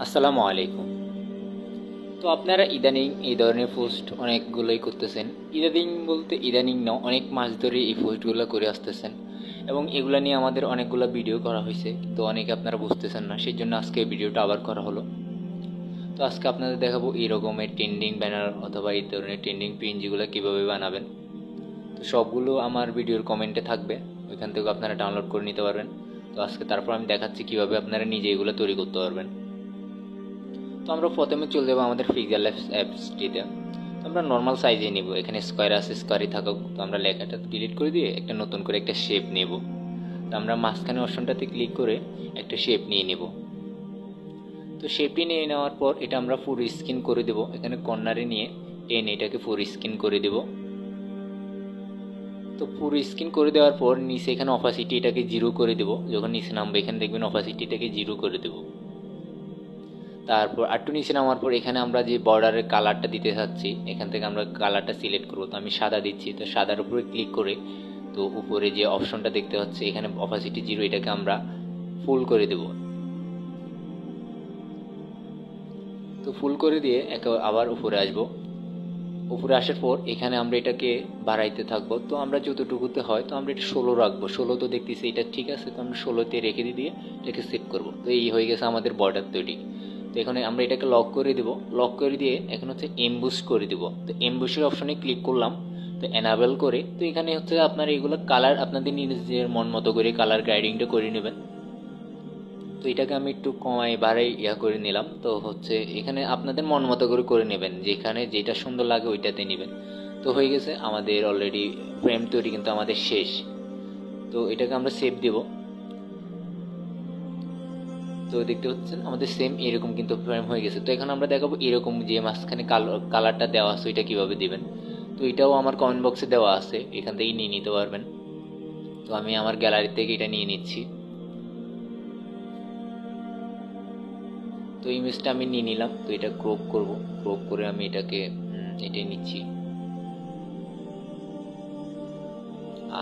আসসালামু আলাইকুম। তো আপনারা ইদানিং এই ধরনের পোস্ট অনেকগুলোই করতেছেন। ইদানিং বলতে ইদানিং না, অনেক মাস ধরে এই পোস্টগুলো করে আসতেছেন এবং এগুলা নিয়ে আমাদের অনেকগুলো ভিডিও করা হয়েছে, কিন্তু অনেকে আপনারা বুঝতেছেন না, সেই জন্য আজকে ভিডিওটা আবার করা হলো। তো আজকে আপনাদের দেখাবো এই রকমের ট্রেন্ডিং ব্যানার অথবা এই ধরনের ট্রেন্ডিং পিন যেগুলো কীভাবে বানাবেন। তো সবগুলো আমার ভিডিওর কমেন্টে থাকবে, ওইখান থেকে আপনারা ডাউনলোড করে নিতে পারবেন। তো আজকে তারপর আমি দেখাচ্ছি কীভাবে আপনারা নিজে এগুলো তৈরি করতে পারবেন। তো আমরা প্রথমে চলে যাবো আমাদের পিক্সেল অ্যাপসটিতে। তো আমরা নর্মাল সাইজে নিব, এখানে স্কোয়ার আছে, স্কোয়ারই থাকুক। তো আমরা লেখাটা ডিলিট করে দিয়ে একটা নতুন করে একটা শেপ নেব। তো আমরা মাঝখানে অপশনটাতে ক্লিক করে একটা শেপ নিয়ে নেব। তো শেপটি নিয়ে নেওয়ার পর এটা আমরা ফুল স্ক্রিন করে দেব। এখানে কর্নারে নিয়ে এটাকে ফুল স্ক্রিন করে দেব। তো ফুল স্ক্রিন করে দেওয়ার পর নিচে এখানে অপাসিটি এটাকে 0 করে দেব। যখন নিচে নামবে এখানে দেখবেন অপাসিটিটাকে 0 করে দেব। তারপর একটু নিচে নামার পর এখানে আমরা যে বর্ডারের কালারটা দিতে চাচ্ছি, এখান থেকে আমরা কালারটা সিলেক্ট করব। তো আমি সাদা দিচ্ছি, তো সাদার উপরে ক্লিক করে তো উপরে যে অপশনটা দেখতে পাচ্ছি এখানে অপাসিটি 0, এটাকে আমরা ফুল করে দেব। তো ফুল করে দিয়ে আবার উপরে আসব। উপরে আসার পর এখানে আমরা এটাকে বাড়াইতে থাকবো। তো আমরা যতটুকুতে হয় তো আমরা এটা 16 রাখবো। 16 তো দেখতেছি এটা ঠিক আছে, তো আমরা 16তে রেখে দিয়ে এটাকে সেভ করব। তো এই হয়ে গেছে আমাদের বর্ডার তৈরি। তো এখানে আমরা এটাকে লক করে দেব। লক করে দিয়ে এখন হচ্ছে এমবুস করে দেব। তো এমবুসের অপশনে ক্লিক করলাম, তো এনাবেল করে। তো এখানে হচ্ছে আপনারা এগুলো কালার আপনাদের নিজের মন মতো করে কালার গ্রেডিংটা করে নেবেন। তো এটাকে আমি একটু কমাই বাড়াই করে নিলাম। তো হচ্ছে এখানে আপনাদের মন মতো করে নেবেন, যেখানে যেটা সুন্দর লাগে ওইটাতে নেবেন। তো হয়ে গেছে আমাদের অলরেডি ফ্রেম তৈরি, কিন্তু আমাদের শেষ। তো এটাকে আমরা সেভ দেব। তো দেখতে পাচ্ছেন আমাদের সেম এরকম কিন্তু ফ্রেম হয়ে গেছে। তো এখন আমরা দেখাবো এরকম যে মাঝখানে কালারটা দেওয়া আছে ওইটা কীভাবে দিবেন। তো এটাও আমার কমেন্ট বক্সে দেওয়া আছে, এখান থেকেই নিয়ে নিতে পারবেন। তো আমি আমার গ্যালারি থেকে এটা নিয়ে নিচ্ছি। তো ইমেজটা আমি নিয়ে নিলাম। তো এটা ক্রপ করব, ক্রপ করে আমি এটাকে এটাই নিচ্ছি।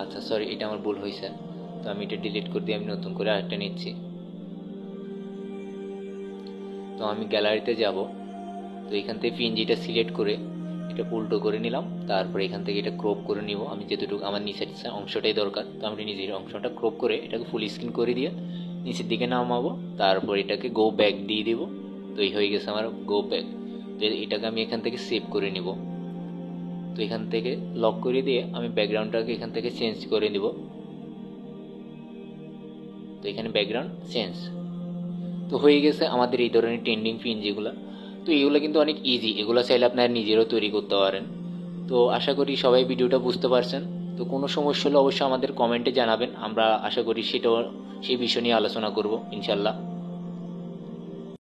আচ্ছা সরি, এটা আমার ভুল হয়েছে। তো আমি এটা ডিলিট করে দিয়ে আমি নতুন করে আরেকটা নিচ্ছি। তো আমি গ্যালারিতে যাব। তো এখান থেকে পিএনজিটা সিলেক্ট করে এটা উল্টো করে নিলাম। তারপর এখান থেকে এটা ক্রপ করে নিব। আমি যেটুকু আমার নিচের অংশটাই দরকার, তো আমি নিজের অংশটা ক্রপ করে এটাকে ফুল স্ক্রিন করে দিয়ে নিচের দিকে নামাবো। তারপর এটাকে গো ব্যাক দিয়ে দিব। তো এই হয়ে গেছে আমার গো ব্যাক। তো এটাকে আমি এখান থেকে সেভ করে নিব। তো এখান থেকে লক করে দিয়ে আমি ব্যাকগ্রাউন্ডটাকে এখান থেকে চেঞ্জ করে নিব। তো এখানে ব্যাকগ্রাউন্ড চেঞ্জ। তো হয়ে গেছে আমাদের এই ধরনের ট্রেন্ডিং পিন যেগুলো। তো এগুলো কিন্তু অনেক ইজি, এগুলো চাইলে আপনারা নিজেরও তৈরি করতে পারেন। তো আশা করি সবাই ভিডিওটা বুঝতে পারছেন। তো কোনো সমস্যা হলে অবশ্যই আমাদের কমেন্টে জানাবেন, আমরা আশা করি সেই বিষয় নিয়ে আলোচনা করব ইনশাল্লাহ।